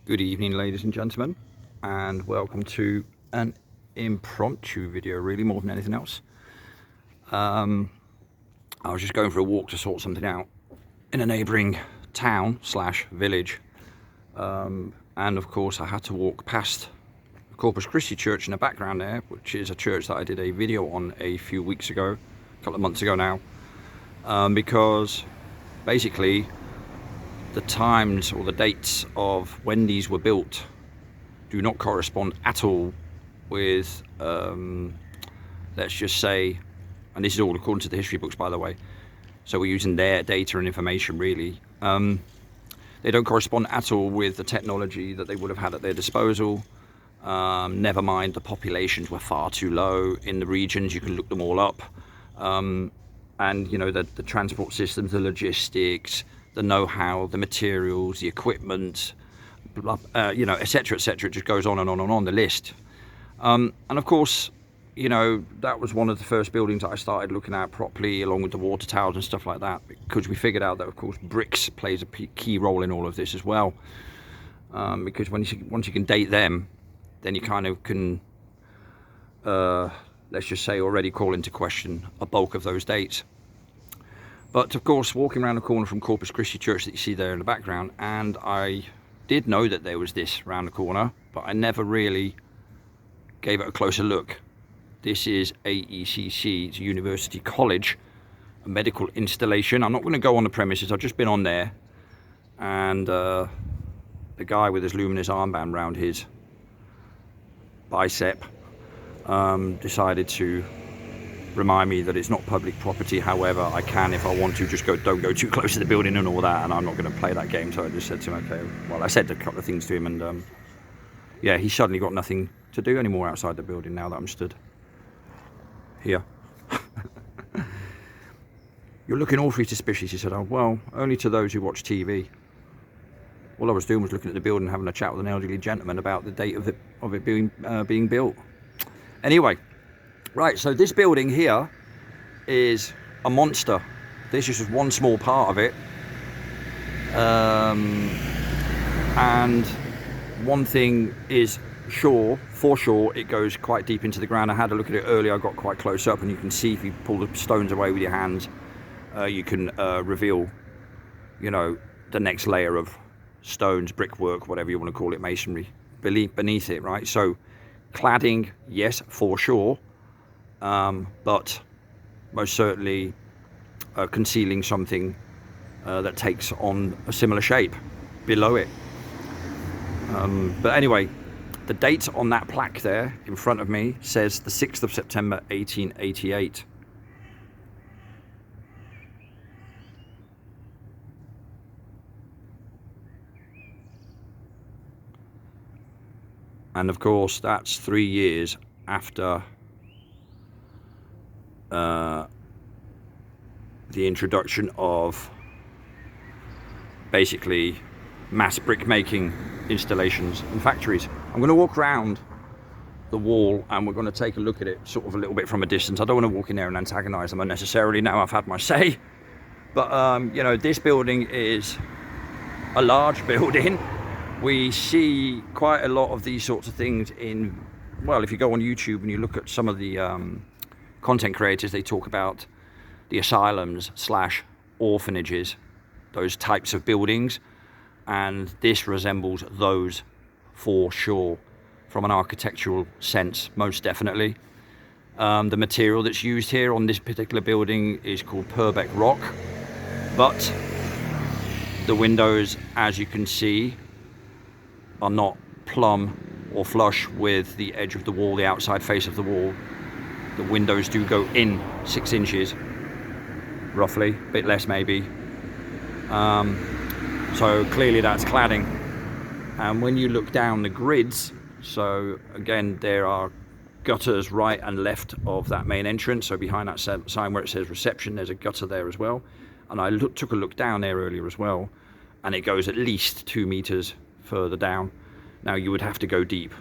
Good evening, ladies and gentlemen, and welcome to an impromptu video, really, more than anything else. I was just going for a walk to sort something out in a neighbouring town / village, and of course I had to walk past Corpus Christi Church in the background there, which is a church that I did a video on a few weeks ago, a couple of months ago now, because basically the times or the dates of when these were built do not correspond at all with, let's just say, and this is all according to the history books, by the way, so we're using their data and information really. They don't correspond at all with the technology that they would have had at their disposal. Never mind, the populations were far too low in the regions. You can look them all up, and you know, the transport systems, the logistics, the know-how, the materials, the equipment, you know, etc., etc. It just goes on and on and on the list. And of course, you know, that was one of the first buildings that I started looking at properly, along with the water towers and stuff like that, because we figured out that, of course, bricks plays a key role in all of this as well. Because once you can date them, then you kind of can, let's just say, already call into question a bulk of those dates. But of course, walking around the corner from Corpus Christi Church that you see there in the background, and I did know that there was this around the corner, but I never really gave it a closer look. This is AECC, it's University College, a medical installation. I'm not going to go on the premises, I've just been on there, and the guy with his luminous armband round his bicep decided to remind me that it's not public property. However, I can, if I want to, just don't go too close to the building and all that, and I'm not going to play that game. So I just said to him, okay, well, I said a couple of things to him, and yeah, he suddenly got nothing to do anymore outside the building now that I'm stood here. You're looking awfully suspicious, he said. Oh, well, only to those who watch TV. All I was doing was looking at the building and having a chat with an elderly gentleman about the date of it being built. Anyway, right, so this building here is a monster. This is just one small part of it. And one thing is for sure, it goes quite deep into the ground. I had a look at it earlier, I got quite close up, and you can see if you pull the stones away with your hands, you can reveal, you know, the next layer of stones, brickwork, whatever you want to call it, masonry beneath it, right? So cladding, yes, for sure, but most certainly concealing something that takes on a similar shape below it. But anyway, the date on that plaque there in front of me says the 6th of September 1888. And of course, that's 3 years after the introduction of basically mass brick making installations and factories. I'm going to walk around the wall and we're going to take a look at it sort of a little bit from a distance. I don't want to walk in there and antagonize them unnecessarily. Now I've had my say, but you know, this building is a large building. We see quite a lot of these sorts of things in, well, if you go on YouTube and you look at some of the content creators, they talk about the asylums / orphanages, those types of buildings, and this resembles those for sure from an architectural sense, most definitely. The material that's used here on this particular building is called Purbeck rock, but the windows, as you can see, are not plumb or flush with the edge of the wall, the outside face of the wall. The windows do go in 6 inches, roughly, a bit less maybe. So clearly that's cladding. And when you look down the grids, so again, there are gutters right and left of that main entrance. So behind that sign where it says reception, there's a gutter there as well. And I took a look down there earlier as well, and it goes at least 2 meters further down. Now you would have to go deep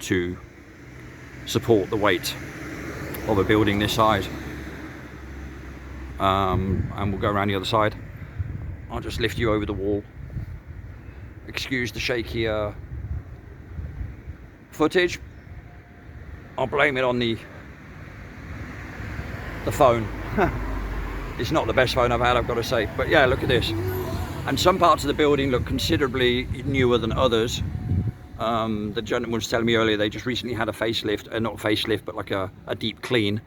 to support the weight of a building this size. And we'll go around the other side. I'll just lift you over the wall excuse the shaky footage. I'll blame it on the phone. It's not the best phone I've had, I've got to say. But yeah, look at this. And some parts of the building look considerably newer than others. The gentleman was telling me earlier they just recently had a facelift, not facelift, but like a deep clean.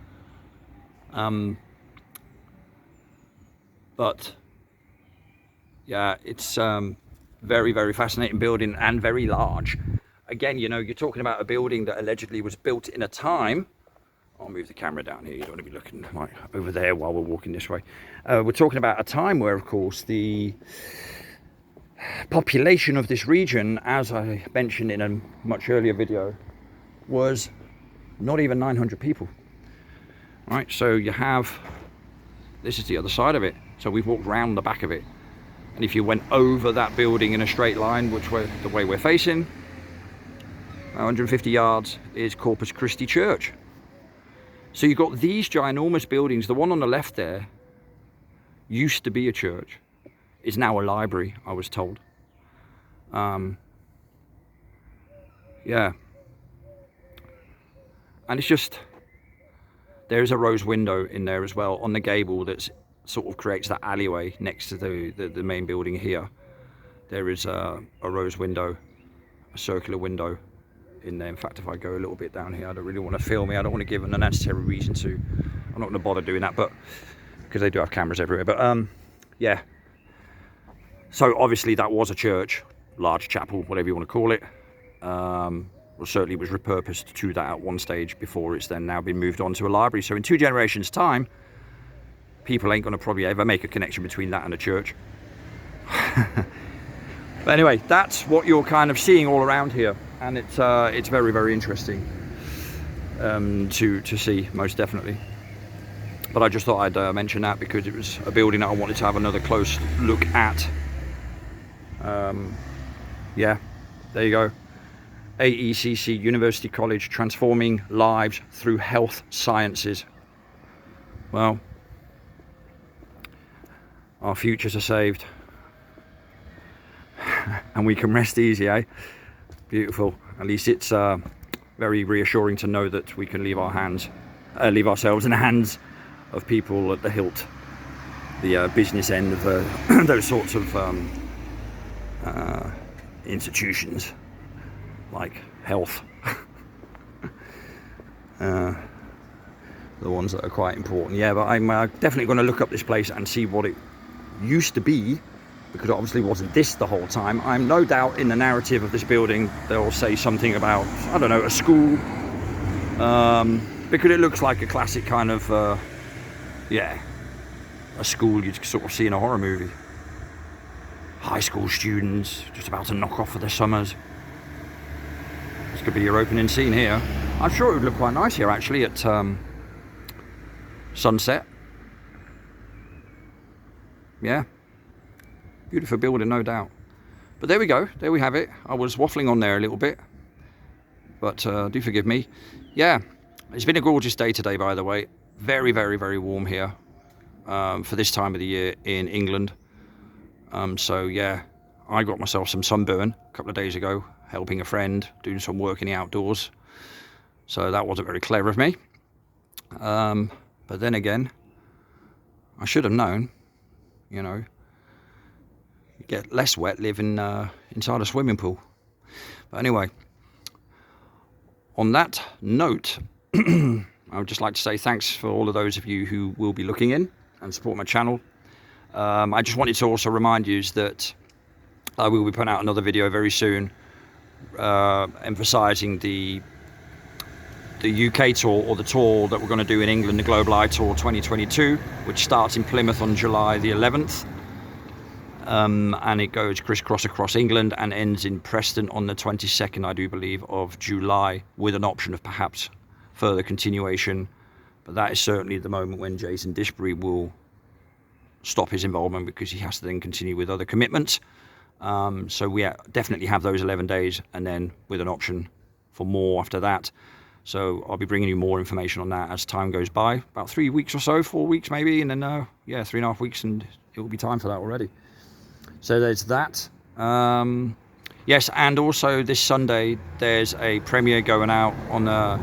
But yeah, it's very, very fascinating building and very large. Again, you know, you're talking about a building that allegedly was built in a time. I'll move the camera down here. You don't want to be looking like over there while we're walking this way. We're talking about a time where, of course, the population of this region, as I mentioned in a much earlier video, was not even 900 people. Right, so you have, this is the other side of it. So we've walked round the back of it. And if you went over that building in a straight line, which way, the way we're facing, 150 yards is Corpus Christi Church. So you've got these ginormous buildings. The one on the left there used to be a church. It's now a library, I was told. Yeah. And it's just, there's a rose window in there as well on the gable that sort of creates that alleyway next to the main building here. There is a rose window, a circular window in there. In fact, if I go a little bit down here, I don't really want to film it. I don't want to give an unnecessary reason to. I'm not going to bother doing that, but because they do have cameras everywhere. But yeah. So obviously that was a church, large chapel, whatever you want to call it. Well, certainly was repurposed to that at one stage before it's then now been moved on to a library. So in 2 generations' time, people ain't going to probably ever make a connection between that and a church. But anyway, that's what you're kind of seeing all around here. And it's very, very interesting to see, most definitely. But I just thought I'd mention that because it was a building that I wanted to have another close look at. Yeah, there you go. AECC, University College, transforming lives through health sciences. Well, our futures are saved. And we can rest easy, eh? Beautiful. At least it's very reassuring to know that we can leave ourselves in the hands of people at the hilt, the business end of those sorts of institutions like health. The ones that are quite important. Yeah, but I'm definitely going to look up this place and see what it used to be, because it obviously wasn't this the whole time. I'm no doubt in the narrative of this building they'll say something about, I don't know, a school, because it looks like a classic kind of yeah, a school you'd sort of see in a horror movie. High school students just about to knock off for their summers. This could be your opening scene here. I'm sure it would look quite nice here actually at sunset. Yeah, beautiful building, no doubt. But there we go, there we have it. I was waffling on there a little bit, but do forgive me. Yeah, it's been a gorgeous day today, by the way. Very, very, very warm here for this time of the year in England. So yeah, I got myself some sunburn a couple of days ago, helping a friend, doing some work in the outdoors. So that wasn't very clever of me. But then again, I should have known, you know, you get less wet living inside a swimming pool. But anyway, on that note, I would just like to say thanks for all of those of you who will be looking in and support my channel. I just wanted to also remind you that I will be putting out another video very soon, emphasising the UK tour, or the tour that we're going to do in England, the Global Eye Tour 2022, which starts in Plymouth on July the 11th. And it goes crisscross across England and ends in Preston on the 22nd, I do believe, of July, with an option of perhaps further continuation. But that is certainly the moment when Jason Disbury will stop his involvement, because he has to then continue with other commitments. So we definitely have those 11 days, and then with an option for more after that. So I'll be bringing you more information on that as time goes by. About 3 weeks or so, 4 weeks maybe, and then yeah, 3.5 weeks, and it will be time for that already. So there's that. Yes, and also this Sunday there's a premiere going out on the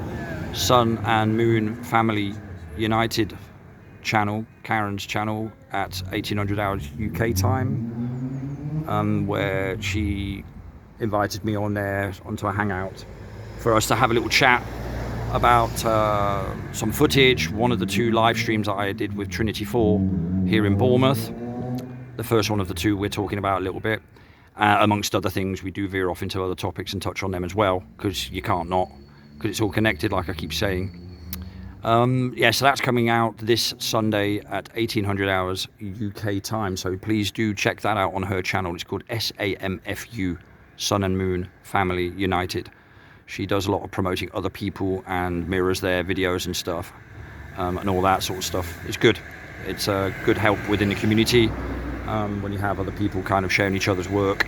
Sun and Moon Family United channel, Karen's channel, at 1800 hours UK time, where she invited me on there onto a hangout for us to have a little chat about some footage, one of the 2 live streams that I did with Trinity 4 here in Bournemouth. The first one of the 2 we're talking about a little bit. Amongst other things, we do veer off into other topics and touch on them as well, because you can't not, because it's all connected, like I keep saying. Yeah, so that's coming out this Sunday at 1800 hours UK time, so please do check that out on her channel. It's called SAMFU, Sun and Moon Family United. She does a lot of promoting other people and mirrors their videos and stuff, and all that sort of stuff. It's good. It's a good help within the community, when you have other people kind of sharing each other's work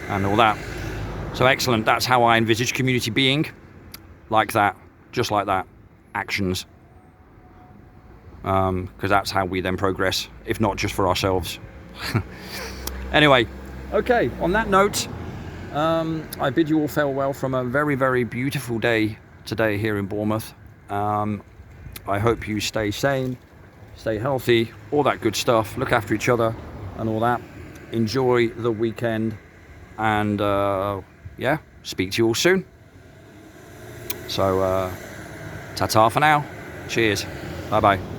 and all that. So excellent. That's how I envisage community being, like that, just like that. Actions, because that's how we then progress, if not just for ourselves. Anyway, okay, on that note, I bid you all farewell from a very, very beautiful day today here in Bournemouth. I hope you stay sane, stay healthy, all that good stuff, look after each other and all that. Enjoy the weekend, and yeah, speak to you all soon. So ta-ta for now. Cheers. Bye-bye.